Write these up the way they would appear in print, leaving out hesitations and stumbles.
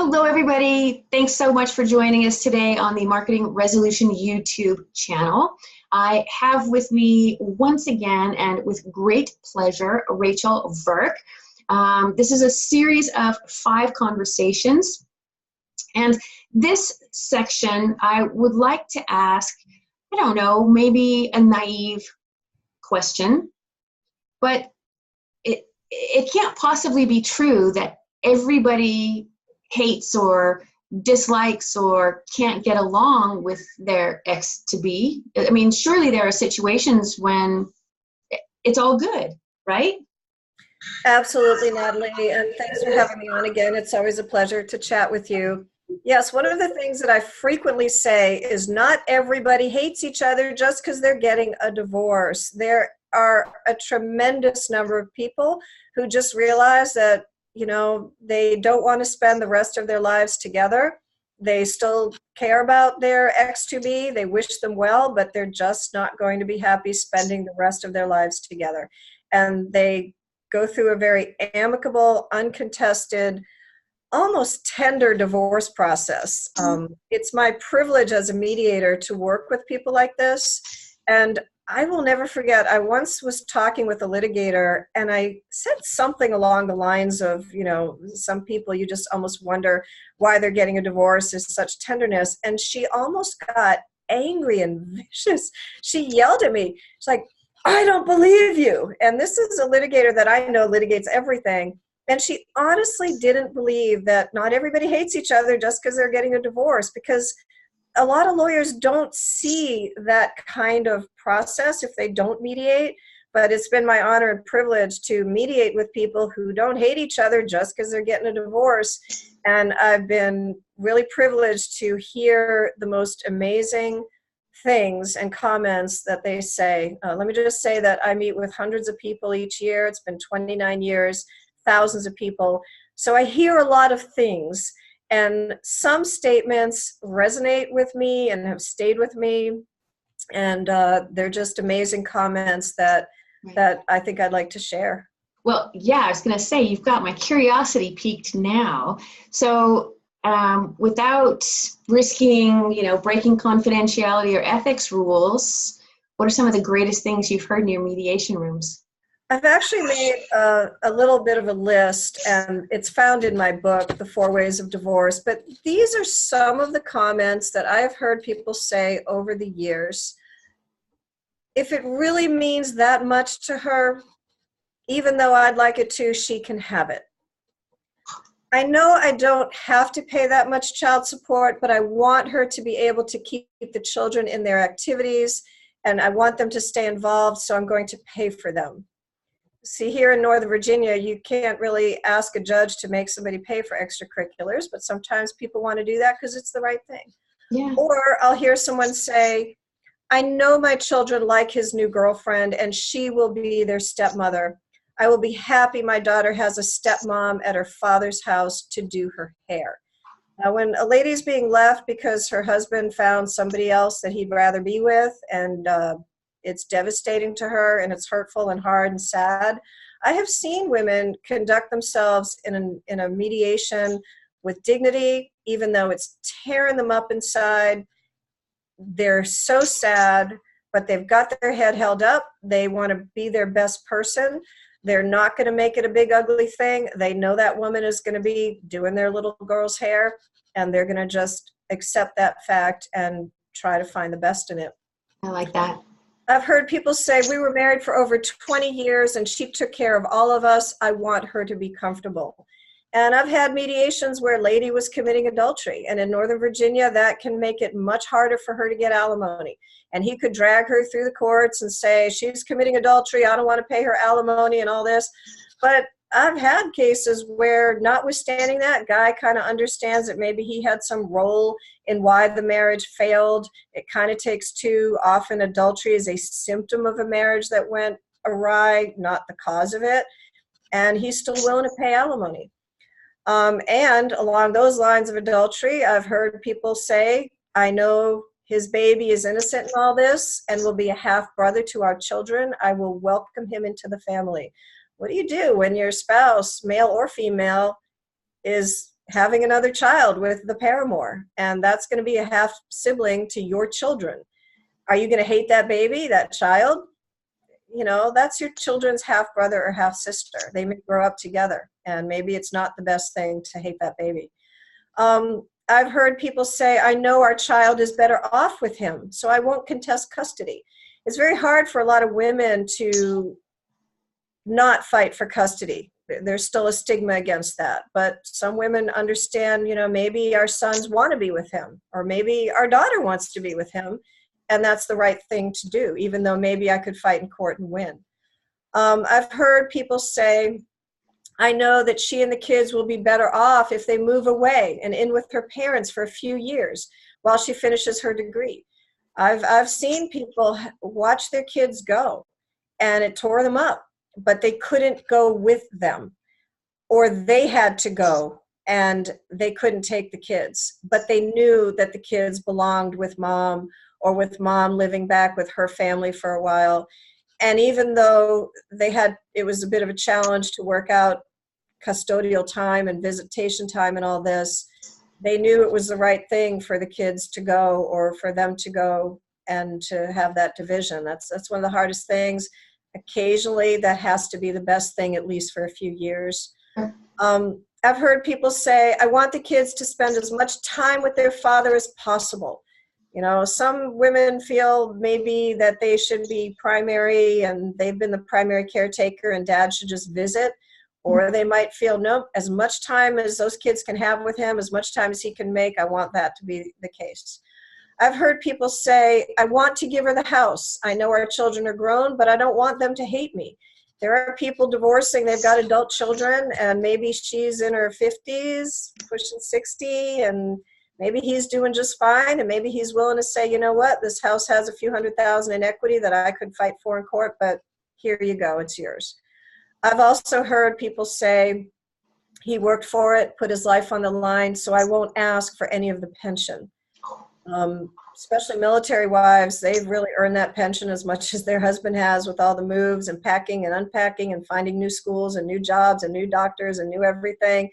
Hello, everybody. Thanks so much for joining us today on the Marketing Resolution YouTube channel. I have with me once again, and with great pleasure, Rachel Virk. This is a series of 5 conversations. And this section, I would like to ask, I don't know, maybe a naive question, but it can't possibly be true that everybody hates or dislikes or can't get along with their ex-to-be. I mean, surely there are situations when it's all good, right? Absolutely, Natalie, and thanks for having me on again. It's always a pleasure to chat with you. Yes, one of the things that I frequently say is not everybody hates each other just because they're getting a divorce. There are a tremendous number of people who just realize that, they don't want to spend the rest of their lives together. They still care about their ex-to-be. They wish them well, but they're just not going to be happy spending the rest of their lives together. And they go through a very amicable, uncontested, almost tender divorce process. It's my privilege as a mediator to work with people like this. And I will never forget, I once was talking with a litigator and I said something along the lines of, some people you just almost wonder why they're getting a divorce. There's such tenderness. And she almost got angry and vicious. She yelled at me. She's like, I don't believe you. And this is a litigator that I know litigates everything. And she honestly didn't believe that not everybody hates each other just because they're getting a divorce, because a lot of lawyers don't see that kind of process if they don't mediate. But it's been my honor and privilege to mediate with people who don't hate each other just because they're getting a divorce. And I've been really privileged to hear the most amazing things and comments that they say. Let me just say that I meet with hundreds of people each year. It's been 29 years, thousands of people. So I hear a lot of things. And some statements resonate with me and have stayed with me. And they're just amazing comments that I think I'd like to share. Well, yeah, I was going to say, you've got my curiosity piqued now. So without risking, breaking confidentiality or ethics rules, what are some of the greatest things you've heard in your mediation rooms? I've actually made a little bit of a list, and it's found in my book, The 4 Ways of Divorce. But these are some of the comments that I've heard people say over the years. If it really means that much to her, even though I'd like it to, she can have it. I know I don't have to pay that much child support, but I want her to be able to keep the children in their activities, and I want them to stay involved, so I'm going to pay for them. See, here in Northern Virginia, you can't really ask a judge to make somebody pay for extracurriculars, but sometimes people want to do that because it's the right thing. Yeah. Or I'll hear someone say, I know my children like his new girlfriend and she will be their stepmother. I will be happy my daughter has a stepmom at her father's house to do her hair. Now, when a lady's being left because her husband found somebody else that he'd rather be with, and it's devastating to her and it's hurtful and hard and sad, I have seen women conduct themselves in a mediation with dignity, even though it's tearing them up inside. They're so sad, but they've got their head held up. They want to be their best person. They're not going to make it a big ugly thing. They know that woman is going to be doing their little girl's hair, and they're going to just accept that fact and try to find the best in it. I like that. I've heard people say, we were married for over 20 years and she took care of all of us. I want her to be comfortable. And I've had mediations where a lady was committing adultery. And in Northern Virginia, that can make it much harder for her to get alimony. And he could drag her through the courts and say, she's committing adultery, I don't want to pay her alimony and all this. But I've had cases where, notwithstanding that, guy kind of understands that maybe he had some role in why the marriage failed. It kind of takes two. Often adultery is a symptom of a marriage that went awry, not the cause of it. And he's still willing to pay alimony. And along those lines of adultery, I've heard people say, I know his baby is innocent in all this and will be a half brother to our children. I will welcome him into the family. What do you do when your spouse, male or female, is having another child with the paramour, and that's going to be a half sibling to your children. Are you going to hate that baby, that child? That's your children's half brother or half sister. They may grow up together, and maybe it's not the best thing to hate that baby. I've heard people say, I know our child is better off with him, so I won't contest custody. It's very hard for a lot of women to not fight for custody. There's still a stigma against that. But some women understand, maybe our sons want to be with him, or maybe our daughter wants to be with him, and that's the right thing to do, even though maybe I could fight in court and win. I've heard people say, I know that she and the kids will be better off if they move away and in with her parents for a few years while she finishes her degree. I've seen people watch their kids go, and it tore them up, but they couldn't go with them, or they had to go and they couldn't take the kids, but they knew that the kids belonged with mom, or with mom living back with her family for a while. And even though it was a bit of a challenge to work out custodial time and visitation time and all this, they knew it was the right thing for the kids to go, or for them to go and to have that division. That's one of the hardest things. Occasionally that has to be the best thing, at least for a few years. I've heard people say, I want the kids to spend as much time with their father as possible. Some women feel maybe that they should be primary and they've been the primary caretaker and dad should just visit. Or they might feel, no, as much time as those kids can have with him, as much time as he can make, I want that to be the case. I've heard people say, I want to give her the house. I know our children are grown, but I don't want them to hate me. There are people divorcing, they've got adult children, and maybe she's in her 50s, pushing 60, and maybe he's doing just fine, and maybe he's willing to say, you know what, this house has a few $100,000 in equity that I could fight for in court, but here you go, it's yours. I've also heard people say, he worked for it, put his life on the line, so I won't ask for any of the pension. Especially military wives, they've really earned that pension as much as their husband has, with all the moves and packing and unpacking and finding new schools and new jobs and new doctors and new everything.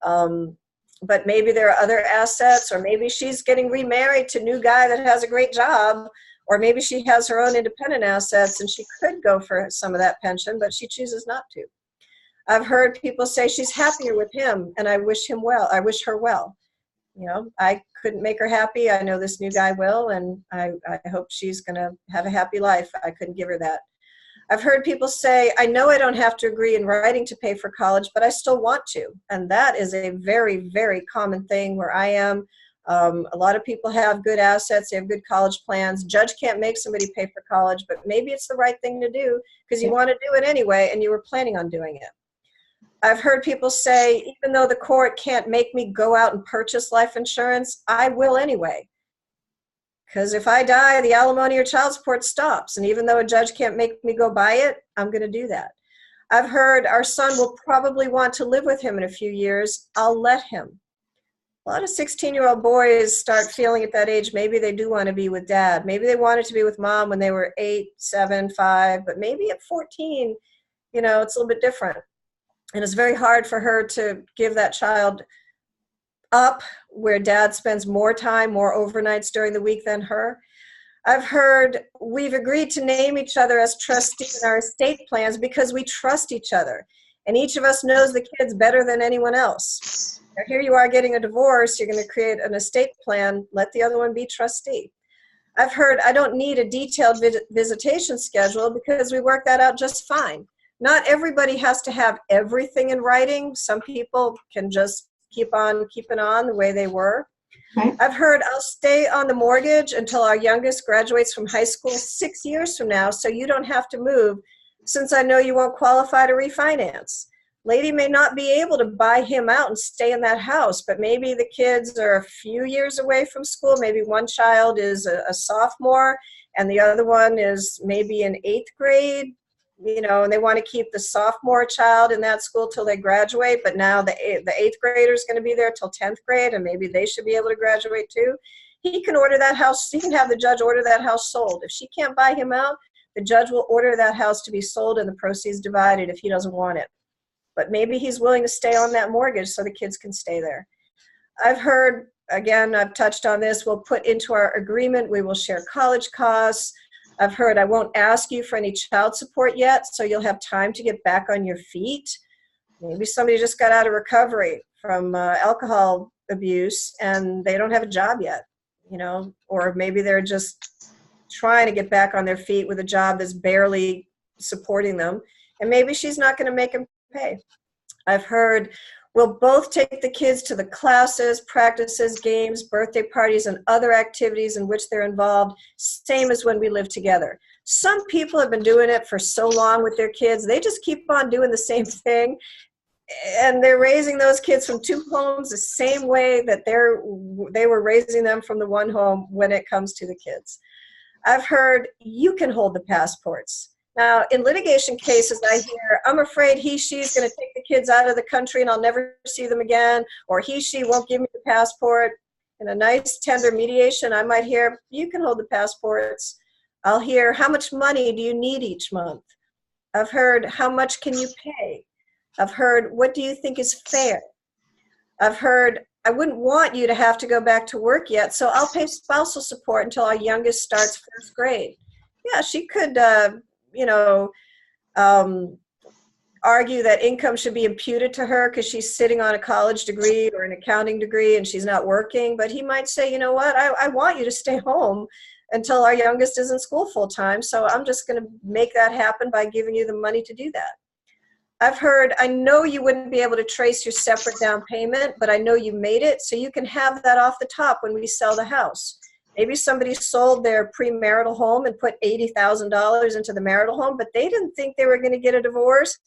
But maybe there are other assets, or maybe she's getting remarried to a new guy that has a great job, or maybe she has her own independent assets and she could go for some of that pension, but she chooses not to. I've heard people say she's happier with him and I wish him well. I wish her well. I couldn't make her happy. I know this new guy will, and I hope she's going to have a happy life. I couldn't give her that. I've heard people say, I know I don't have to agree in writing to pay for college, but I still want to. And that is a very, very common thing where I am. A lot of people have good assets. They have good college plans. Judge can't make somebody pay for college, but maybe it's the right thing to do because you want to do it anyway and you were planning on doing it. I've heard people say, even though the court can't make me go out and purchase life insurance, I will anyway. Because if I die, the alimony or child support stops. And even though a judge can't make me go buy it, I'm going to do that. I've heard our son will probably want to live with him in a few years. I'll let him. A lot of 16-year-old boys start feeling at that age, maybe they do want to be with dad. Maybe they wanted to be with mom when they were 8, 7, 5, but maybe at 14, it's a little bit different. And it's very hard for her to give that child up where dad spends more time, more overnights during the week than her. I've heard we've agreed to name each other as trustees in our estate plans because we trust each other. And each of us knows the kids better than anyone else. Now, here you are getting a divorce, you're going to create an estate plan, let the other one be trustee. I've heard I don't need a detailed visitation schedule because we work that out just fine. Not everybody has to have everything in writing. Some people can just keep on keeping on the way they were. Right. I've heard I'll stay on the mortgage until our youngest graduates from high school 6 years from now, so you don't have to move, since I know you won't qualify to refinance. Lady may not be able to buy him out and stay in that house, but maybe the kids are a few years away from school. Maybe one child is a sophomore and the other one is maybe in 8th grade. And they want to keep the sophomore child in that school till they graduate, but now the 8th grader is going to be there till 10th grade, and maybe they should be able to graduate too. He can order that house. He can have the judge order that house sold. If she can't buy him out, the judge will order that house to be sold and the proceeds divided if he doesn't want it. But maybe he's willing to stay on that mortgage so the kids can stay there. I've heard, again, I've touched on this, we'll put into our agreement, we will share college costs. I've heard I won't ask you for any child support yet, so you'll have time to get back on your feet. Maybe somebody just got out of recovery from alcohol abuse and they don't have a job yet, or maybe they're just trying to get back on their feet with a job that's barely supporting them. And maybe she's not going to make them pay. I've heard we'll both take the kids to the classes, practices, games, birthday parties, and other activities in which they're involved, same as when we live together. Some people have been doing it for so long with their kids, they just keep on doing the same thing. And they're raising those kids from two homes the same way that they were raising them from the one home when it comes to the kids. I've heard you can hold the passports. Now, in litigation cases, I hear, I'm afraid she's going to take the kids out of the country and I'll never see them again, or she won't give me the passport. In a nice, tender mediation, I might hear, you can hold the passports. I'll hear, how much money do you need each month? I've heard, how much can you pay? I've heard, what do you think is fair? I've heard, I wouldn't want you to have to go back to work yet, so I'll pay spousal support until our youngest starts first grade. Yeah, she could, argue that income should be imputed to her because she's sitting on a college degree or an accounting degree and she's not working. But he might say, you know what, I want you to stay home until our youngest is in school full time. So I'm just going to make that happen by giving you the money to do that. I've heard, I know you wouldn't be able to trace your separate down payment, but I know you made it, so you can have that off the top when we sell the house. Maybe somebody sold their premarital home and put $80,000 into the marital home, but they didn't think they were going to get a divorce.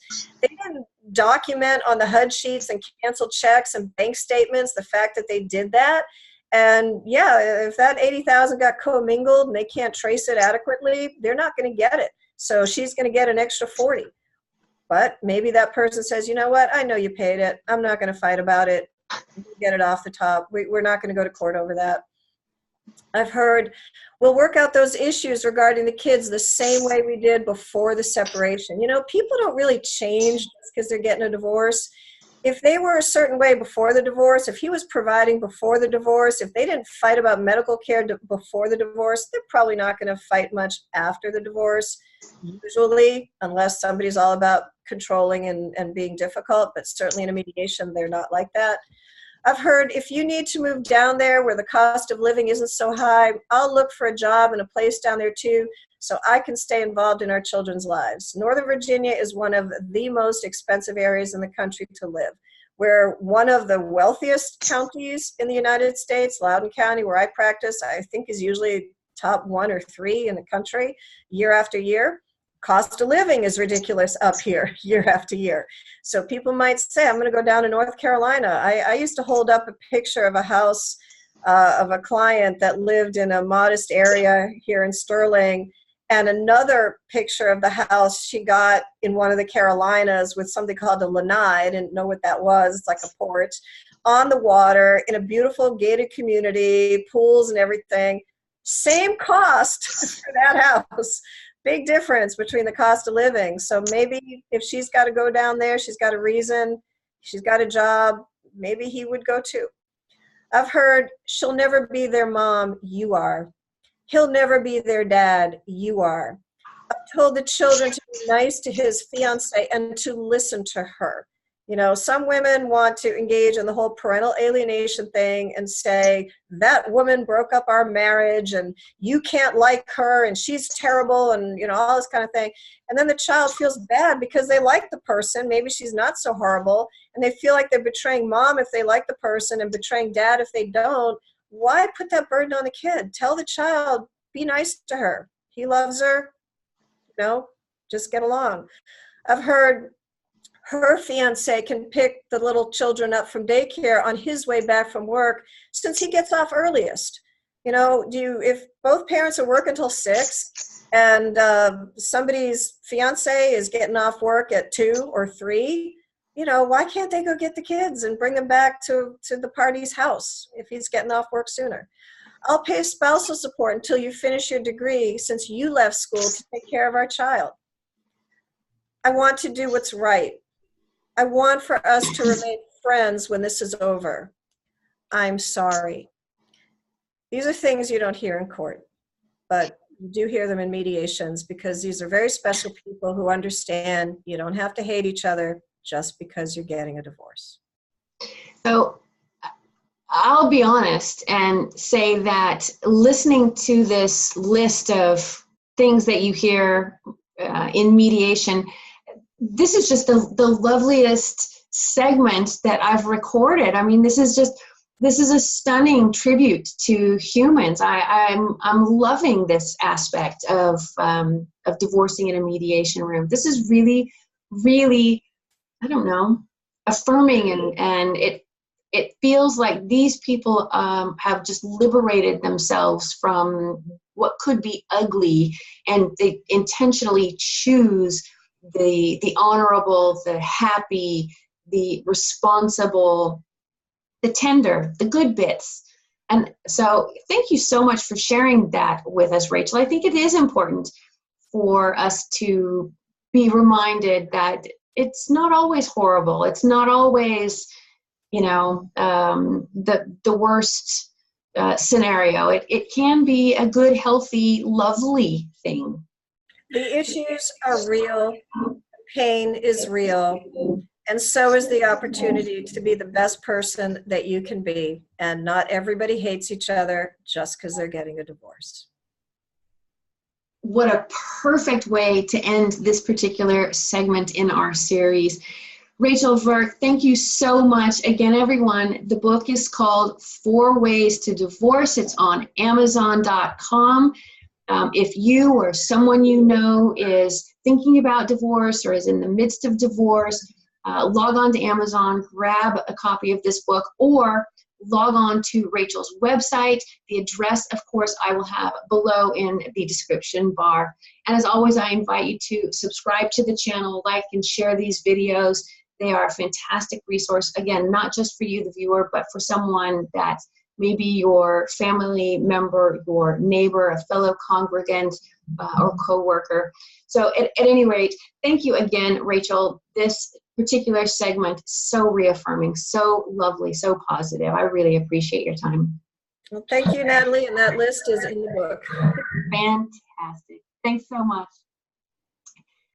They didn't document on the HUD sheets and canceled checks and bank statements the fact that they did that. And yeah, if that $80,000 got commingled and they can't trace it adequately, they're not going to get it. So she's going to get an extra 40. But maybe that person says, you know what, I know you paid it. I'm not going to fight about it. Get it off the top. We're not going to go to court over that. I've heard we'll work out those issues regarding the kids the same way we did before the separation. People don't really change just because they're getting a divorce. If they were a certain way before the divorce, if he was providing before the divorce, if they didn't fight about medical care before the divorce, they're probably not going to fight much after the divorce, usually, unless somebody's all about controlling and being difficult, but certainly in a mediation, they're not like that. I've heard if you need to move down there where the cost of living isn't so high, I'll look for a job and a place down there too, so I can stay involved in our children's lives. Northern Virginia is one of the most expensive areas in the country to live. We're one of the wealthiest counties in the United States. Loudoun County, where I practice, I think is usually top 1 or 3 in the country year after year. Cost of living is ridiculous up here year after year. So people might say, I'm going to go down to North Carolina. I used to hold up a picture of a house of a client that lived in a modest area here in Sterling, and another picture of the house she got in one of the Carolinas with something called a lanai. I didn't know what that was. It's like a porch on the water in a beautiful gated community, pools and everything. Same cost for that house. Big difference between the cost of living. So maybe if she's got to go down there, she's got a reason, she's got a job, maybe he would go too. I've heard she'll never be their mom, you are. He'll never be their dad, you are. I've told the children to be nice to his fiance and to listen to her. Some women want to engage in the whole parental alienation thing and say, that woman broke up our marriage and you can't like her and she's terrible and, all this kind of thing. And then the child feels bad because they like the person. Maybe she's not so horrible. And they feel like they're betraying mom if they like the person and betraying dad if they don't. Why put that burden on the kid? Tell the child, be nice to her. He loves her. Just get along. I've heard her fiance can pick the little children up from daycare on his way back from work since he gets off earliest. If both parents are working until 6 and somebody's fiance is getting off work at 2 or 3, why can't they go get the kids and bring them back to the party's house if he's getting off work sooner? I'll pay spousal support until you finish your degree since you left school to take care of our child. I want to do what's right. I want for us to remain friends when this is over. I'm sorry. These are things you don't hear in court, but you do hear them in mediations because these are very special people who understand you don't have to hate each other just because you're getting a divorce. So I'll be honest and say that listening to this list of things that you hear in mediation, this is just the loveliest segment that I've recorded. I mean, this is a stunning tribute to humans. I'm loving this aspect of divorcing in a mediation room. This is really, really, I don't know, affirming, and it feels like these people have just liberated themselves from what could be ugly, and they intentionally choose the honorable, the happy, the responsible, the tender, the good bits. And so thank you so much for sharing that with us, Rachel. I think it is important for us to be reminded that it's not always horrible. It's not always, the worst scenario. It can be a good, healthy, lovely thing. The issues are real. Pain is real. And so is the opportunity to be the best person that you can be. And not everybody hates each other just because they're getting a divorce. What a perfect way to end this particular segment in our series. Rachel Virk, thank you so much. Again, everyone, the book is called 4 Ways to Divorce. It's on Amazon.com. If you or someone you know is thinking about divorce or is in the midst of divorce, log on to Amazon, grab a copy of this book, or log on to Rachel's website. The address, of course, I will have below in the description bar. And as always, I invite you to subscribe to the channel, like and share these videos. They are a fantastic resource, again, not just for you, the viewer, but for someone that maybe your family member, your neighbor, a fellow congregant, or coworker. So at any rate, thank you again, Rachel. This particular segment, so reaffirming, so lovely, so positive. I really appreciate your time. Well, thank you, Natalie, and that list is in the book. Fantastic. Thanks so much.